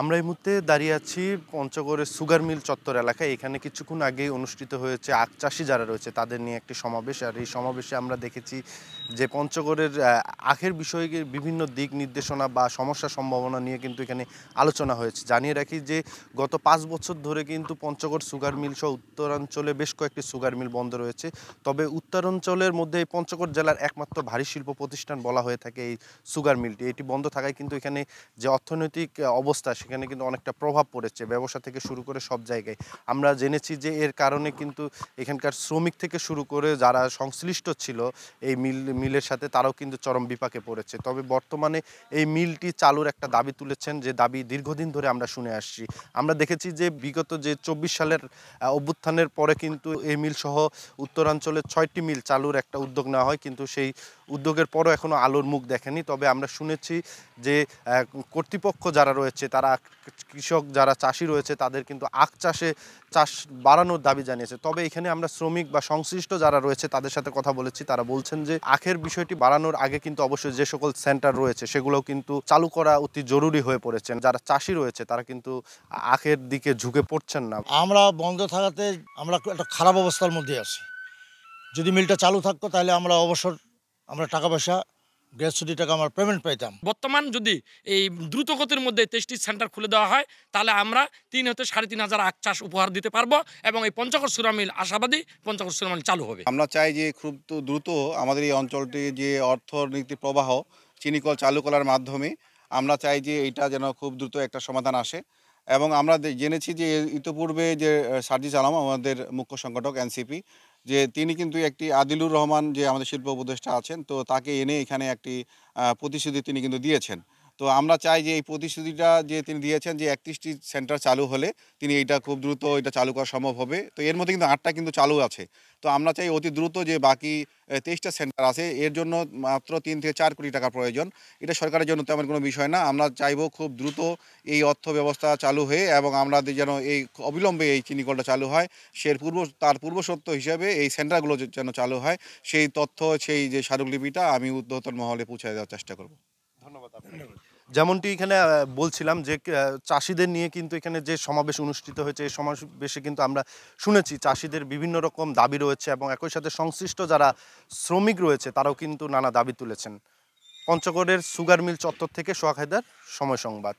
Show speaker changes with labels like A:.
A: আমরা এই মুহূর্তে দাঁড়িয়ে আছি পঞ্চগড়ের সুগার মিল চত্বর এলাকায়। এখানে কিছুক্ষণ আগেই অনুষ্ঠিত হয়েছে আখ চাষি যারা রয়েছে তাদের নিয়ে একটি সমাবেশ। আর এই সমাবেশে আমরা দেখেছি যে পঞ্চগড়ের আখের বিষয়ে বিভিন্ন দিক নির্দেশনা বা সমস্যা সম্ভাবনা নিয়ে কিন্তু এখানে আলোচনা হয়েছে। জানিয়ে রাখি যে গত ৫ বছর ধরে কিন্তু পঞ্চগড় সুগার মিল সহ উত্তরাঞ্চলে বেশ কয়েকটি সুগার মিল বন্ধ রয়েছে। তবে উত্তরাঞ্চলের মধ্যে এই পঞ্চগড় জেলার একমাত্র ভারী শিল্প প্রতিষ্ঠান বলা হয়ে থাকে এই সুগার মিলটি। এটি বন্ধ থাকায় কিন্তু এখানে যে অর্থনৈতিক অবস্থা সেখানে কিন্তু অনেকটা প্রভাব পড়েছে ব্যবসা থেকে শুরু করে সব জায়গায়। আমরা জেনেছি যে এর কারণে কিন্তু এখানকার শ্রমিক থেকে শুরু করে যারা সংশ্লিষ্ট ছিল এই মিলের সাথে তারাও কিন্তু চরম বিপাকে পড়েছে। তবে বর্তমানে এই মিলটি চালুর একটা দাবি তুলেছেন, যে দাবি দীর্ঘদিন ধরে আমরা শুনে আসছি। আমরা দেখেছি যে বিগত যে ২৪ সালের অভ্যুত্থানের পরে কিন্তু এই মিল সহ উত্তরাঞ্চলের ৬টি মিল চালুর একটা উদ্যোগ নেওয়া হয়, কিন্তু সেই উদ্যোগের পরও এখনও আলোর মুখ দেখেনি। তবে আমরা শুনেছি যে কর্তৃপক্ষ যারা রয়েছে তারা কৃষক যারা চাষি রয়েছে তাদের কিন্তু আখ চাষ বাড়ানোর দাবি জানিয়েছে। তবে এখানে আমরা শ্রমিক বা সংশ্লিষ্ট যারা রয়েছে তাদের সাথে কথা বলেছি, তারা বলছেন যে আখের বিষয়টি বাড়ানোর আগে কিন্তু অবশ্যই যে সকল সেন্টার রয়েছে সেগুলোও কিন্তু চালু করা অতি জরুরি হয়ে পড়েছেন। যারা চাষি রয়েছে তারা কিন্তু আখের দিকে ঝুঁকে পড়ছেন না।
B: আমরা বন্ধ থাকাতে আমরা একটা খারাপ অবস্থার মধ্যে আছি। যদি মিলটা চালু থাকতো তাহলে আমরা অবসর আমরা টাকা পয়সা গ্র্যাচুইটি টাকা আমরা পেমেন্ট পাইতাম।
C: বর্তমান যদি এই দ্রুত গতির মধ্যে ২৩টি সেন্টার খুলে দেওয়া হয় তাহলে আমরা ৩ হতে ৩,৫০০ আখ চাষ উপহার দিতে পারবো এবং এই পঞ্চগড় সুরা মিল আশাবাদী পঞ্চগড় সুরা মিল চালু হবে।
D: আমরা চাই যে খুব দ্রুত আমাদের এই অঞ্চলটি যে অর্থনীতি প্রবাহ চিনিকল চালু করার মাধ্যমে আমরা চাই যে এইটা যেন খুব দ্রুত একটা সমাধান আসে। এবং আমরা জেনেছি যে ইতোপূর্বে যে সার্জিস আলম আমাদের মুখ্য সংগঠক এনসিপি, যে তিনি কিন্তু একটি আদিলুর রহমান যে আমাদের শিল্প উপদেষ্টা আছেন, তো তাকে এনে এখানে একটি প্রতিশ্রুতি তিনি কিন্তু দিয়েছেন। তো আমরা চাই যে এই প্রতিশ্রুতিটা যে তিনি দিয়েছেন যে ৩১টি সেন্টার চালু হলে তিনি এটা খুব দ্রুত এটা চালু করা সম্ভব হবে। তো এর মধ্যে কিন্তু ৮টা কিন্তু চালু আছে। তো আমরা চাই অতি দ্রুত যে বাকি ২৩টা সেন্টার আছে এর জন্য মাত্র ৩ থেকে ৪ কোটি টাকা প্রয়োজন। এটা সরকারের জন্য তেমন কোনো বিষয় না। আমরা চাইবো খুব দ্রুত এই অর্থ ব্যবস্থা চালু হয়ে এবং আমরা যেন এই অবিলম্বে এই চিনিকলটা চালু হয়, তার পূর্বশর্ত হিসাবে এই সেন্টারগুলো যেন চালু হয়, সেই তথ্য সেই যে স্মারকলিপিটা আমি ঊর্ধ্বতন মহলে পৌঁছে দেওয়ার চেষ্টা করব।
A: ধন্যবাদ আপনাকে। যেমনটি এখানে বলছিলাম যে চাষিদের নিয়ে কিন্তু এখানে যে সমাবেশ অনুষ্ঠিত হয়েছে এই সমাবেশে কিন্তু আমরা শুনেছি চাষিদের বিভিন্ন রকম দাবি রয়েছে এবং একই সাথে সংশ্লিষ্ট যারা শ্রমিক রয়েছে তারাও কিন্তু নানা দাবি তুলেছেন। পঞ্চগড়ের সুগার মিল চত্বর থেকে সোহাগ হায়দার, সময় সংবাদ।